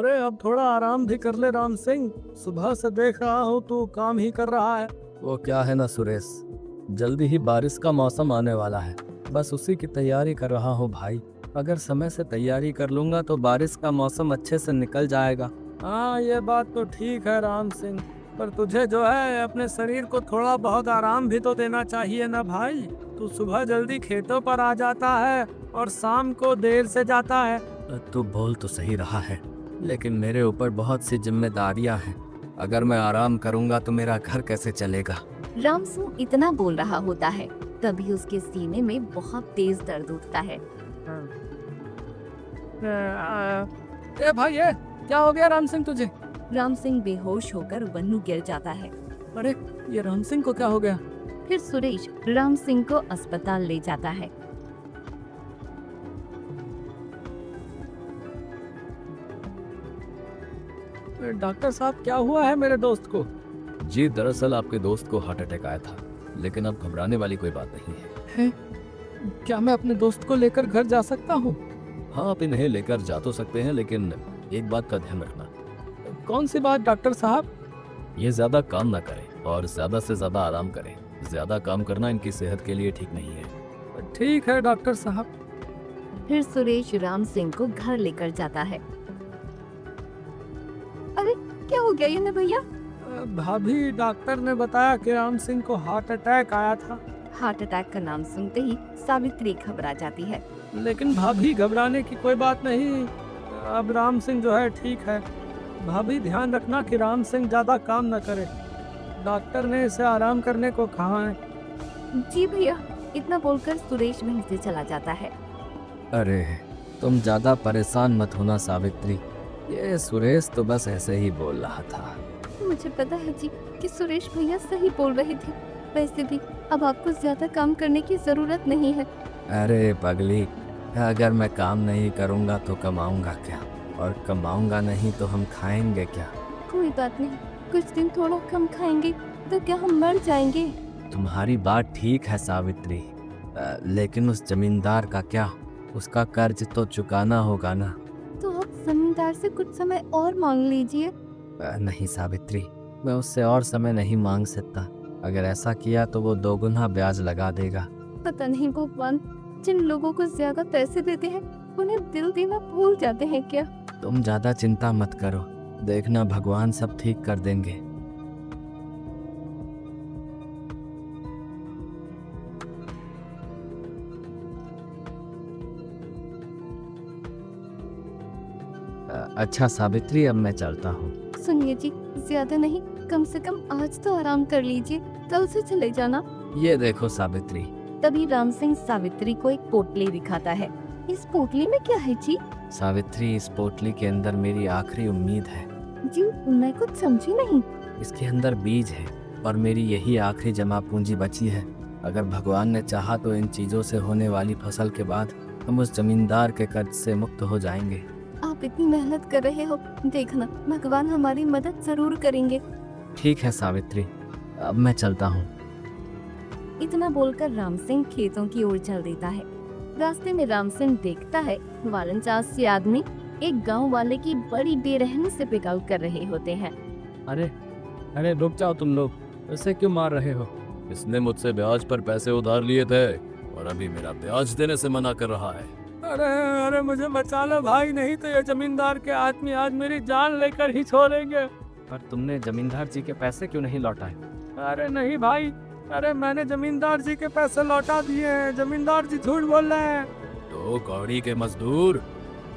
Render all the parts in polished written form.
अरे अब थोड़ा आराम भी कर ले राम सिंह, सुबह से देख रहा हूँ तू काम ही कर रहा है। वो क्या है ना सुरेश, जल्दी ही बारिश का मौसम आने वाला है, बस उसी की तैयारी कर रहा हूँ भाई। अगर समय से तैयारी कर लूंगा तो बारिश का मौसम अच्छे से निकल जाएगा। हाँ ये बात तो ठीक है राम सिंह, पर तुझे जो है अपने शरीर को थोड़ा बहुत आराम भी तो देना चाहिए ना भाई। तू सुबह जल्दी खेतों पर आ जाता है और शाम को देर से जाता है। तू बोल तो सही रहा है, लेकिन मेरे ऊपर बहुत सी जिम्मेदारियां हैं। अगर मैं आराम करूंगा तो मेरा घर कैसे चलेगा। राम सिंह इतना बोल रहा होता है, तभी उसके सीने में बहुत तेज दर्द उठता है। ए भाई ये क्या हो गया राम सिंह तुझे? राम सिंह बेहोश होकर वहीं गिर जाता है। अरे ये राम सिंह को क्या हो गया? फिर सुरेश राम सिंह को अस्पताल ले जाता है। डॉक्टर साहब क्या हुआ है मेरे दोस्त को? जी दरअसल आपके दोस्त को हार्ट अटैक आया था, लेकिन अब घबराने वाली कोई बात नहीं है। क्या मैं अपने दोस्त को लेकर घर जा सकता हूँ? हाँ आप इन्हें लेकर जा तो सकते हैं, लेकिन एक बात का ध्यान रखना। कौन सी बात डॉक्टर साहब? ये ज्यादा काम ना करें और ज्यादा से ज्यादा आराम करें। ज्यादा काम करना इनकी सेहत के लिए ठीक नहीं है। ठीक है डॉक्टर साहब। फिर सुरेश राम सिंह को घर लेकर जाता है। अरे क्या हो गया ये भैया? भाभी डॉक्टर ने बताया कि राम सिंह को हार्ट अटैक आया था। हार्ट अटैक का नाम सुनते ही सावित्री घबरा जाती है। लेकिन भाभी घबराने की कोई बात नहीं, अब राम सिंह जो है ठीक है। भाभी ध्यान रखना कि राम सिंह ज्यादा काम न करे, डॉक्टर ने इसे आराम करने को कहा है। जी भैया, इतना बोलकर सुरेश वहीं से चला जाता है। अरे तुम ज्यादा परेशान मत होना सावित्री, ये सुरेश तो बस ऐसे ही बोल रहा था। मुझे पता है जी कि सुरेश भैया सही बोल रहे थे, वैसे भी अब आपको ज्यादा काम करने की जरूरत नहीं है। अरे पगली, अगर मैं काम नहीं करूँगा तो कमाऊँगा क्या, और कमाऊँगा नहीं तो हम खाएंगे क्या? कोई बात नहीं, कुछ दिन थोड़ा कम खाएंगे तो क्या हम मर जाएंगे? तुम्हारी बात ठीक है सावित्री, लेकिन उस जमींदार का क्या? उसका कर्ज तो चुकाना होगा ना। तो आप जमींदार से कुछ समय और मांग लीजिए। नहीं सावित्री, मैं उससे और समय नहीं मांग सकता। अगर ऐसा किया तो वो दोगुना ब्याज लगा देगा। पता नहीं भगवान जिन लोगों को ज्यादा पैसे देते हैं उन्हें दिल देना भूल जाते हैं क्या? तुम ज्यादा चिंता मत करो, देखना भगवान सब ठीक कर देंगे। अच्छा सावित्री, अब मैं चलता हूँ। सुनिए जी, ज्यादा नहीं, कम से कम आज तो आराम कर लीजिए, कल से चले जाना। ये देखो सावित्री। तभी राम सिंह सावित्री को एक पोटली दिखाता है। इस पोटली में क्या है जी? सावित्री, इस पोटली के अंदर मेरी आखिरी उम्मीद है। जी मैं कुछ समझी नहीं। इसके अंदर बीज है और मेरी यही आखिरी जमा पूंजी बची है। अगर भगवान ने चाहा तो इन चीजों से होने वाली फसल के बाद हम उस जमींदार के कर्ज से मुक्त हो जाएंगे। आप इतनी मेहनत कर रहे हो, देखना भगवान हमारी मदद जरूर करेंगे। ठीक है सावित्री, अब मैं चलता हूँ। इतना बोलकर राम सिंह खेतों की ओर चल देता है। रास्ते में राम सिंह देखता है वालनचासी आदमी एक गांव वाले की बड़ी बेरहमी से पिकआउट कर रहे होते हैं। अरे अरे रुक जाओ तुम लोग, ऐसे क्यों मार रहे हो? इसने मुझसे ब्याज पर पैसे उधार लिए थे और अभी मेरा ब्याज देने से मना कर रहा है। अरे अरे मुझे बचा लो भाई, नहीं तो ये जमींदार के आदमी आज मेरी जान लेकर ही छोड़ेंगे। पर तुमने जमींदार जी के पैसे क्यों नहीं लौटाए? अरे नहीं भाई, अरे मैंने जमींदार जी के पैसे लौटा दिए हैं, जमींदार जी झूठ बोल रहे हैं। तो कौड़ी के मजदूर,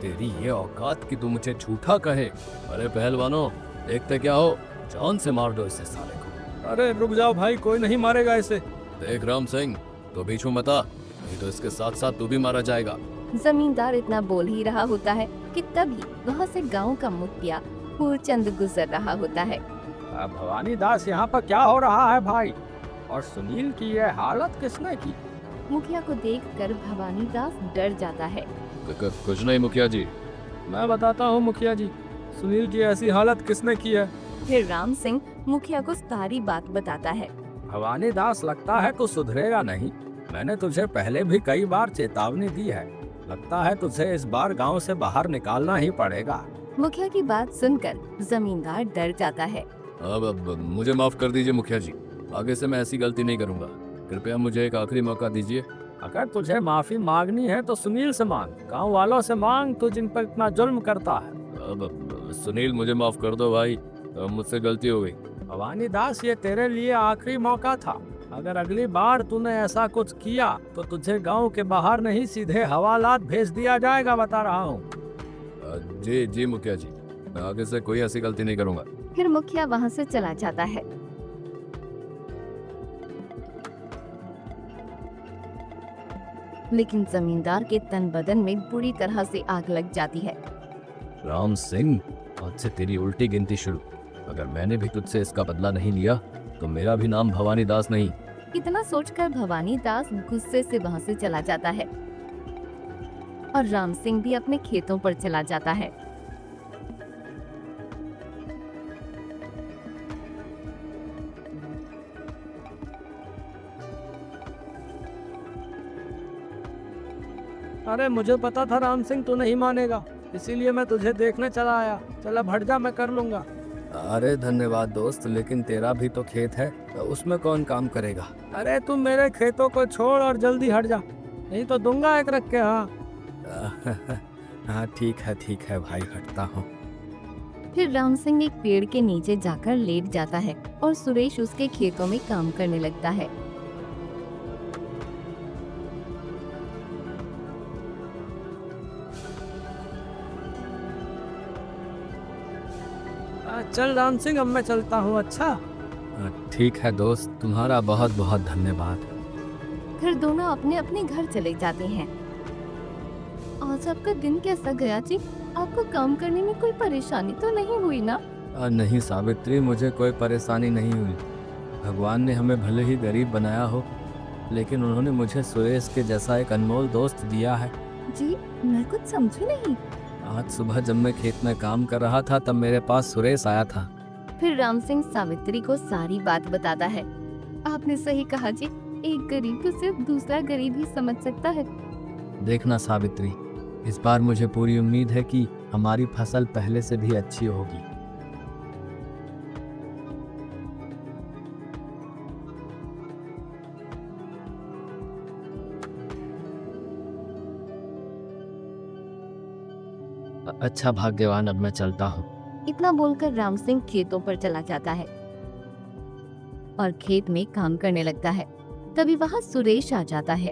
तेरी ये औकात कि तू मुझे झूठा कहे। अरे पहलवानों, देखते क्या हो, जान से मार दो इसे साले को। अरे रुक जाओ भाई, कोई नहीं मारेगा इसे। देख राम सिंह, तो बीच में मता, नहीं तो इसके साथ साथ तू भी मारा जाएगा। जमींदार इतना बोल ही रहा होता है कि तभी वहाँ से गांव का मुखिया फूलचंद गुजर रहा होता है। भवानी दास, यहाँ पर क्या हो रहा है भाई? और सुनील की ये हालत किसने की? मुखिया को देखकर भवानी दास डर जाता है। कुछ नहीं मुखिया जी। मैं बताता हूँ मुखिया जी, सुनील की ऐसी हालत किसने की है। फिर राम सिंह मुखिया को सारी बात बताता है। भवानी दास, लगता है तू सुधरेगा नहीं। मैंने तुझे पहले भी कई बार चेतावनी दी है, लगता है तुझे इस बार गांव से बाहर निकालना ही पड़ेगा। मुखिया की बात सुनकर जमींदार डर जाता है। अब मुझे माफ कर दीजिए मुखिया जी, आगे से मैं ऐसी गलती नहीं करूंगा। कृपया मुझे एक आखिरी मौका दीजिए। अगर तुझे माफी मांगनी है तो सुनील से मांग, गांव वालों से मांग, तू जिन पर इतना जुल्म करता है। अब सुनील मुझे माफ कर दो भाई, मुझसे गलती हो गई। भवानी दास, ये तेरे लिए आखिरी मौका था। अगर अगली बार तूने ऐसा कुछ किया तो तुझे गांव के बाहर नहीं सीधे हवालात भेज दिया जाएगा, बता रहा हूँ। जी जी मुखिया जी, मैं आगे से कोई ऐसी गलती नहीं करूंगा। फिर मुखिया वहाँ से चला जाता है। लेकिन जमींदार के तन बदन में बुरी तरह से आग लग जाती है। राम सिंह, आज से तेरी उल्टी गिनती शुरू। अगर मैंने भी तुझसे इसका बदला नहीं लिया तो मेरा भी नाम भवानी दास नहीं। इतना सोचकर भवानी दास गुस्से से वहाँ से चला जाता है और राम सिंह भी अपने खेतों पर चला जाता है। अरे मुझे पता था राम सिंह तू नहीं मानेगा, इसीलिए मैं तुझे देखने चला आया। चल अब हट जा, मैं कर लूंगा। अरे धन्यवाद दोस्त, लेकिन तेरा भी तो खेत है, तो उसमें कौन काम करेगा? अरे तू मेरे खेतों को छोड़ और जल्दी हट जा, नहीं तो दूंगा एक रख के। हाँ हाँ ठीक है भाई, हटता हूँ। फिर राम सिंह एक पेड़ के नीचे जाकर लेट जाता है और सुरेश उसके खेतों में काम करने लगता है। चल राम सिंह, अब मैं चलता हूँ। अच्छा ठीक है दोस्त, तुम्हारा बहुत बहुत धन्यवाद। फिर दोनों अपने अपने घर चले जाते हैं। आज आपका दिन कैसा गया जी? आपको काम करने में कोई परेशानी तो नहीं हुई ना? नहीं सावित्री, मुझे कोई परेशानी नहीं हुई। भगवान ने हमें भले ही गरीब बनाया हो, लेकिन उन्होंने मुझे सुरेश के जैसा एक अनमोल दोस्त दिया है। जी मैं कुछ समझी नहीं। आज सुबह जब मैं खेत में काम कर रहा था तब मेरे पास सुरेश आया था। फिर राम सिंह सावित्री को सारी बात बताता है। आपने सही कहा जी, एक गरीब को सिर्फ दूसरा गरीब ही समझ सकता है। देखना सावित्री, इस बार मुझे पूरी उम्मीद है कि हमारी फसल पहले से भी अच्छी होगी। अच्छा भाग्यवान, अब मैं चलता हूँ। इतना बोलकर राम सिंह खेतों पर चला जाता है और खेत में काम करने लगता है। तभी वहाँ सुरेश आ जाता है।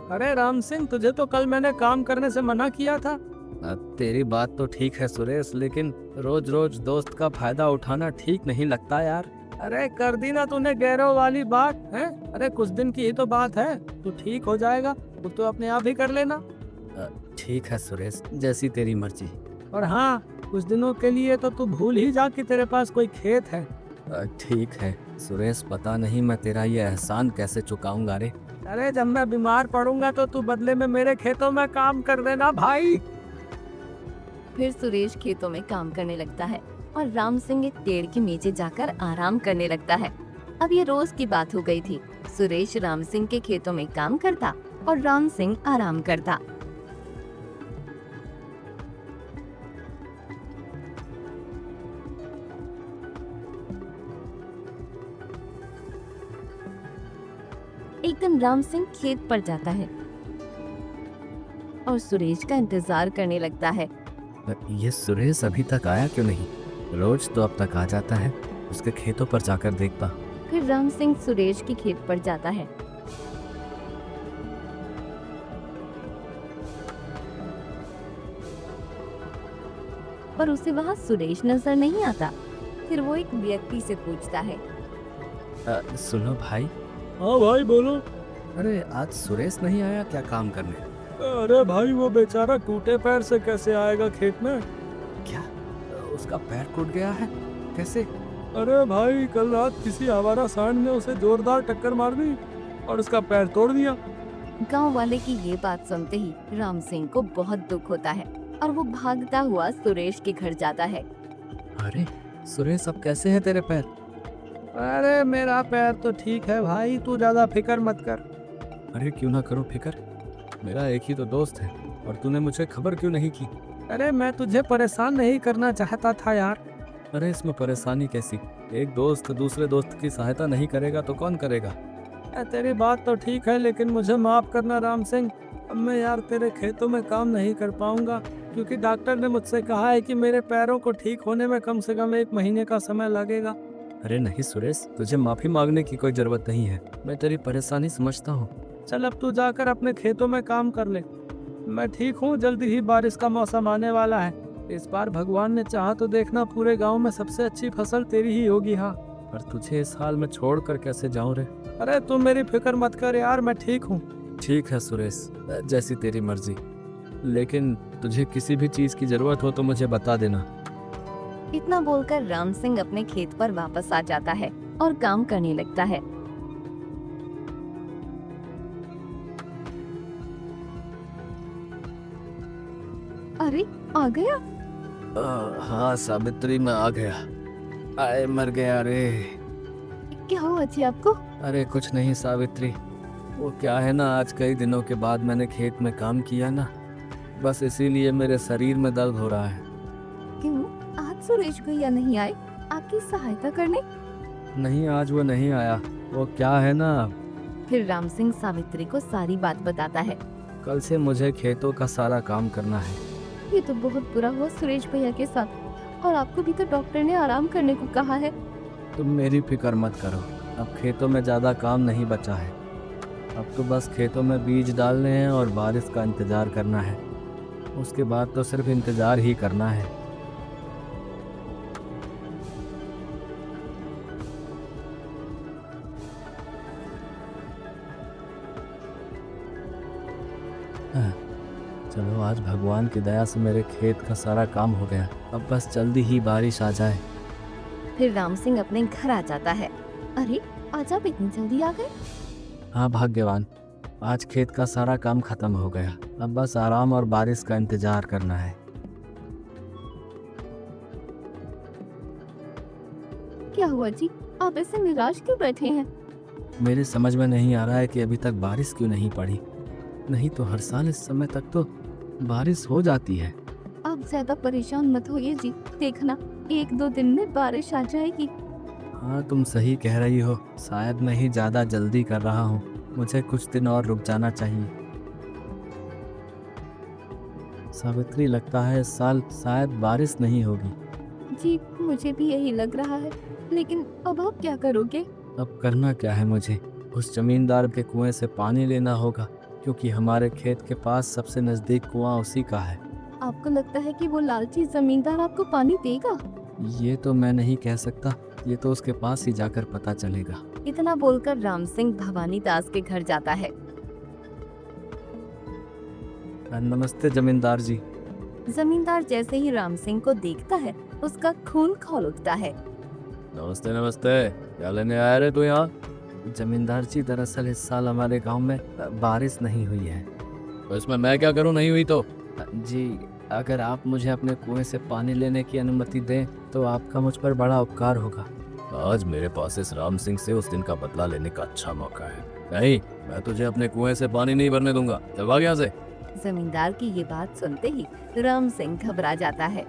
अरे राम सिंह, तुझे तो कल मैंने काम करने से मना किया था। तेरी बात तो ठीक है सुरेश, लेकिन रोज रोज दोस्त का फायदा उठाना ठीक नहीं लगता यार। अरे कर दी ना तूने गैरों वाली बात है। अरे कुछ दिन की ही तो बात है, तू ठीक हो जाएगा, वो तो अपने आप ही कर लेना। ठीक है सुरेश, जैसी तेरी मर्जी। और हाँ, कुछ दिनों के लिए तो तू भूल ही जा कि तेरे पास कोई खेत है। ठीक है सुरेश, पता नहीं मैं तेरा ये एहसान कैसे चुकाऊंगा रे। अरे जब मैं बीमार पड़ूंगा तो तू बदले में मेरे खेतों में काम कर देना भाई। फिर सुरेश खेतों में काम करने लगता है और राम सिंह एक पेड़ के नीचे जाकर आराम करने लगता है। अब ये रोज की बात हो गई थी। सुरेश राम सिंह के खेतों में काम करता और राम सिंह आराम करता। एक दिन राम सिंह खेत पर जाता है और सुरेश का इंतजार करने लगता है। ये सुरेश अभी तक आया क्यों नहीं? रोज तो अब तक आ जाता है, उसके खेतों पर जाकर देखता। फिर राम सिंह सुरेश के खेत पर जाता है। पर उसे वहाँ सुरेश नजर नहीं आता। फिर वो एक व्यक्ति से पूछता है, सुनो भाई। हाँ भाई बोलो। अरे आज सुरेश नहीं आया क्या काम करने? अरे भाई वो बेचारा टूटे पैर से कैसे आएगा खेत में? क्या उसका पैर टूट गया है? कैसे? अरे भाई कल रात किसी आवारा सांड ने उसे जोरदार टक्कर मार दी और उसका पैर तोड़ दिया। गांव वाले की ये बात सुनते ही राम सिंह को बहुत दुख होता है और वो भागता हुआ सुरेश के घर जाता है। अरे सुरेश, अब कैसे है तेरे पैर? अरे मेरा पैर तो ठीक है भाई, तू ज्यादा फिक्र मत कर। अरे क्यों ना करो फिक्र, मेरा एक ही तो दोस्त है और तूने मुझे खबर क्यों नहीं की? अरे मैं तुझे परेशान नहीं करना चाहता था यार। अरे इसमें परेशानी कैसी? एक दोस्त दूसरे दोस्त की सहायता नहीं करेगा तो कौन करेगा? तेरी बात तो ठीक है, लेकिन मुझे माफ करना राम सिंह। अब मैं यार तेरे खेतों में काम नहीं कर पाऊंगा, क्योंकि डॉक्टर ने मुझसे कहा है कि मेरे पैरों को ठीक होने में कम से कम 1 महीने का समय लगेगा। अरे नहीं सुरेश, तुझे माफी मांगने की कोई जरूरत नहीं है। मैं तेरी परेशानी समझता हूँ। चल अब तू जाकर अपने खेतों में काम कर ले। मैं ठीक हूँ, जल्दी ही बारिश का मौसम आने वाला है। इस बार भगवान ने चाहा तो देखना पूरे गांव में सबसे अच्छी फसल तेरी ही होगी। हाँ, पर तुझे इस हाल में छोड़कर कैसे जाऊं रे? अरे तुम मेरी फिक्र मत कर यार, मैं ठीक हूँ। ठीक है सुरेश, जैसी तेरी मर्जी, लेकिन तुझे किसी भी चीज की जरूरत हो तो मुझे बता देना। इतना बोलकर राम सिंह अपने खेत पर वापस आ जाता है और काम करने लगता है। अरे आ गया? हाँ सावित्री, मैं आ गया। आए मर गया रे। क्या हुआ जी आपको? अरे कुछ नहीं सावित्री, वो क्या है ना, आज कई दिनों के बाद मैंने खेत में काम किया ना, बस इसीलिए मेरे शरीर में दर्द हो रहा है। क्यों, आज सुरेश भैया नहीं आए आपकी सहायता करने? नहीं, आज वो नहीं आया। वो क्या है ना, फिर राम सिंह सावित्री को सारी बात बताता है। कल से मुझे खेतों का सारा काम करना है। ये तो बहुत बुरा हुआ सुरेश भैया के साथ, और आपको भी तो डॉक्टर ने आराम करने को कहा है। तुम मेरी फिक्र मत करो, अब खेतों में ज़्यादा काम नहीं बचा है। अब तो बस खेतों में बीज डालने हैं और बारिश का इंतज़ार करना है। उसके बाद तो सिर्फ इंतज़ार ही करना है। चलो, आज भगवान की दया से मेरे खेत का सारा काम हो गया। अब बस जल्दी ही बारिश आ जाए। फिर राम सिंह अपने घर आ जाता है। अरे आज आप इतनी जल्दी आ गए? हाँ भाग्यवान, आज खेत का सारा काम खत्म हो गया। अब बस आराम और बारिश का इंतजार करना है। क्या हुआ जी, आप ऐसे निराश क्यों बैठे हैं? मेरे समझ में नहीं आ रहा है कि अभी तक बारिश क्यों नहीं पड़ी। नहीं तो हर साल इस समय तक तो बारिश हो जाती है। आप ज्यादा परेशान मत होइए जी, देखना 1-2 दिन में बारिश आ जाएगी। हाँ, तुम सही कह रही हो। शायद मैं ही ज़्यादा जल्दी कर रहा हूँ। मुझे कुछ दिन और रुक जाना चाहिए। सावित्री, लगता है इस साल शायद बारिश नहीं होगी। जी मुझे भी यही लग रहा है, लेकिन अब आप क्या करोगे? अब करना क्या है, मुझे उस जमींदार के कुएं से पानी लेना होगा, क्योंकि हमारे खेत के पास सबसे नज़दीक कुआं उसी का है। आपको लगता है कि वो लालची जमींदार आपको पानी देगा? ये तो मैं नहीं कह सकता, ये तो उसके पास ही जाकर पता चलेगा। इतना बोलकर राम सिंह भवानी दास के घर जाता है। नमस्ते जमींदार जी। जमींदार जैसे ही राम सिंह को देखता है, उसका खून खौल उठता है। नमस्ते नमस्ते, क्या लेने आया रे तू यहाँ? जमींदार जी, दरअसल इस साल हमारे गांव में बारिश नहीं हुई है। तो इसमें मैं क्या करूं, नहीं हुई तो? जी, अगर आप मुझे अपने कुएं से पानी लेने की अनुमति दें तो आपका मुझ पर बड़ा उपकार होगा। आज मेरे पास इस राम सिंह से उस दिन का बदला लेने का अच्छा मौका है। नहीं, मैं तुझे अपने कुएं से पानी नहीं भरने दूंगा। चल भाग यहाँ से। जमींदार की ये बात सुनते ही राम सिंह घबरा जाता है।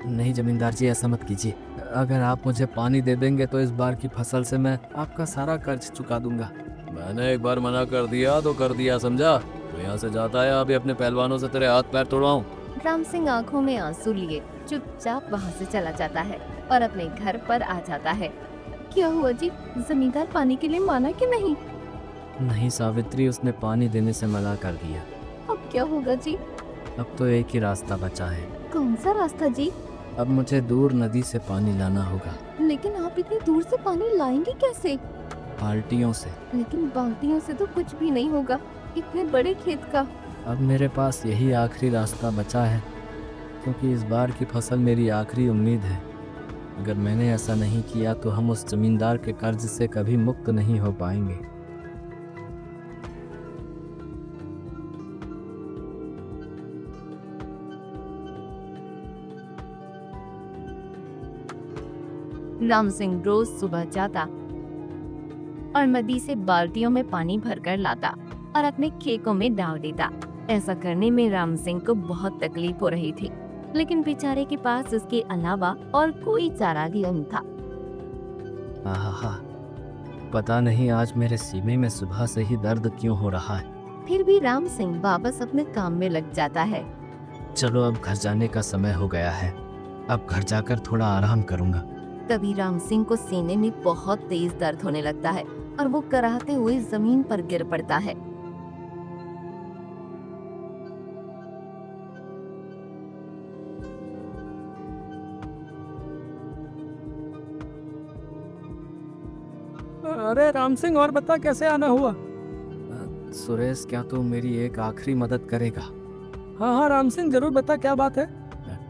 नहीं जमींदार जी, ऐसा मत कीजिए। अगर आप मुझे पानी दे देंगे तो इस बार की फसल से मैं आपका सारा कर्ज चुका दूंगा। मैंने एक बार मना कर दिया तो कर दिया, समझा? तो यहाँ से जाता है, अभी अपने पहलवानों से तेरे हाथ पैर तोड़वाऊं। राम सिंह आंखों में आंसू लिए चुपचाप वहाँ से चला जाता है और अपने घर पर आ जाता है। क्या हुआ जी, जमींदार पानी के लिए माना कि नहीं? नहीं सावित्री, उसने पानी देने से मना कर दिया। अब क्या होगा जी? अब तो एक ही रास्ता बचा है। कौन सा रास्ता जी? अब मुझे दूर नदी से पानी लाना होगा। लेकिन आप इतनी दूर से पानी लाएंगे कैसे? बाल्टियों से। लेकिन बाल्टियों से तो कुछ भी नहीं होगा, इतने बड़े खेत का। अब मेरे पास यही आखिरी रास्ता बचा है, क्योंकि इस बार की फसल मेरी आखिरी उम्मीद है। अगर मैंने ऐसा नहीं किया तो हम उस जमींदार के कर्ज से कभी मुक्त नहीं हो पाएंगे। राम सिंह रोज सुबह जाता और नदी से बाल्टियों में पानी भरकर लाता और अपने खेतों में डाल देता। ऐसा करने में राम सिंह को बहुत तकलीफ हो रही थी, लेकिन बेचारे के पास इसके अलावा और कोई चारा नहीं था। आहा, पता नहीं आज मेरे सीने में सुबह से ही दर्द क्यों हो रहा है। फिर भी राम सिंह वापस अपने काम में लग जाता है। चलो अब घर जाने का समय हो गया है, अब घर जाकर थोड़ा आराम करूंगा। तभी राम सिंह को सीने में बहुत तेज दर्द होने लगता है और वो कराहते हुए जमीन पर गिर पड़ता है। अरे राम सिंह, और बता कैसे आना हुआ? सुरेश, क्या तू मेरी एक आखिरी मदद करेगा? हाँ हाँ राम सिंह, जरूर बता, क्या बात है?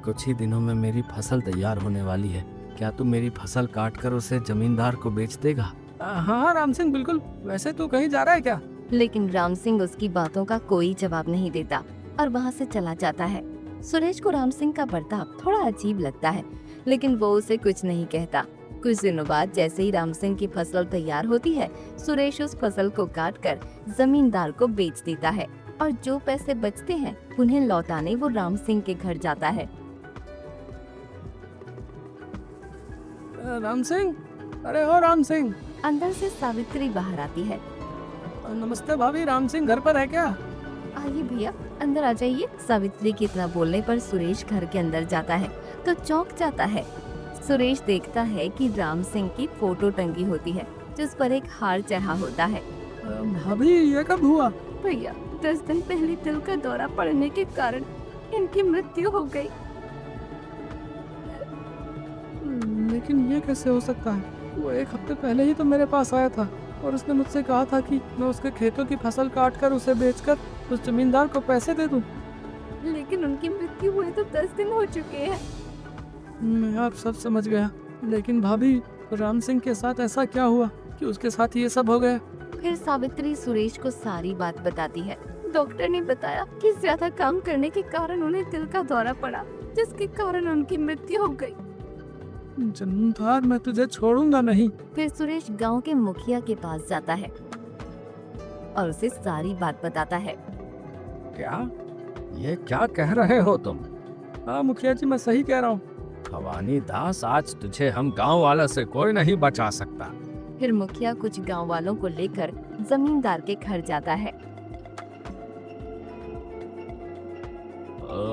कुछ ही दिनों में मेरी फसल तैयार होने वाली है, क्या तू मेरी फसल काट कर उसे जमींदार को बेच देगा? हाँ हाँ राम सिंह, बिल्कुल। वैसे तू कहीं जा रहा है क्या? लेकिन राम सिंह उसकी बातों का कोई जवाब नहीं देता और वहाँ से चला जाता है। सुरेश को राम सिंह का बर्ताव थोड़ा अजीब लगता है, लेकिन वो उसे कुछ नहीं कहता। कुछ दिनों बाद जैसे ही राम सिंह की फसल तैयार होती है, सुरेश उस फसल को काट कर जमींदार को बेच देता है और जो पैसे बचते हैं उन्हें लौटाने वो राम सिंह के घर जाता है। राम सिंह, अरे हो राम सिंह। अंदर से सावित्री बाहर आती है। नमस्ते भाभी, राम सिंह घर पर है क्या? आइए भैया, अंदर आ जाइए। सावित्री के इतना बोलने पर सुरेश घर के अंदर जाता है तो चौंक जाता है। सुरेश देखता है कि राम सिंह की फोटो टंगी होती है जिस पर एक हार चढ़ा होता है। भाभी, ये कब हुआ? भैया, 10 दिन पहले दिल का दौरा पड़ने के कारण इनकी मृत्यु हो गई। लेकिन ये कैसे हो सकता है? वो 1 हफ्ते पहले ही तो मेरे पास आया था और उसने मुझसे कहा था कि मैं उसके खेतों की फसल काट कर उसे बेचकर उस जमींदार को पैसे दे दूं। लेकिन उनकी मृत्यु हुए तो 10 दिन हो चुके हैं। मैं अब सब समझ गया, लेकिन भाभी, राम सिंह के साथ ऐसा क्या हुआ कि उसके साथ ये सब हो गया? फिर सावित्री सुरेश को सारी बात बताती है। डॉक्टर ने बताया कि ज्यादा काम करने के कारण उन्हें दिल का दौरा पड़ा, जिसके कारण उनकी मृत्यु हो गई। जमींदार, मैं तुझे छोड़ूंगा नहीं। फिर सुरेश गांव के मुखिया के पास जाता है और उसे सारी बात बताता है। क्या? ये क्या कह रहे हो तुम? हाँ मुखिया जी, मैं सही कह रहा हूँ। भवानी दास, आज तुझे हम गांव वाला से कोई नहीं बचा सकता। फिर मुखिया कुछ गांव वालों को लेकर जमींदार के घर जाता है।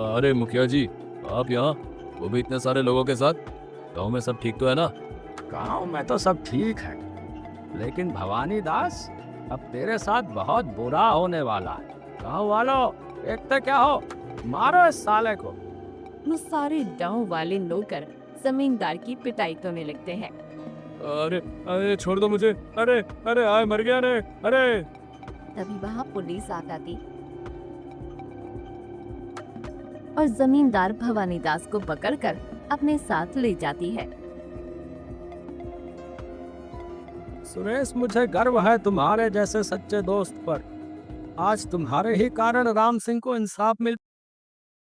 अरे मुखिया जी, आप यहाँ, वो भी इतने सारे लोगों के साथ? गांव में सब ठीक तो है ना? गांव में तो सब ठीक है, लेकिन भवानी दास, अब तेरे साथ बहुत बुरा होने वाला है। गांव वालों, देखते क्या हो, मारो इस साले को। वो सारे गांव वाले लोग जमींदार की पिटाई करने लगते हैं। अरे अरे, छोड़ दो मुझे, अरे अरे, आए मर गया रे, अरे। तभी वहाँ पुलिस आ जाती और जमींदार भवानी दास को पकड़कर अपने साथ ले जाती है। सुरेश, मुझे गर्व है तुम्हारे जैसे सच्चे दोस्त पर। आज तुम्हारे ही कारण राम सिंह को इंसाफ मिल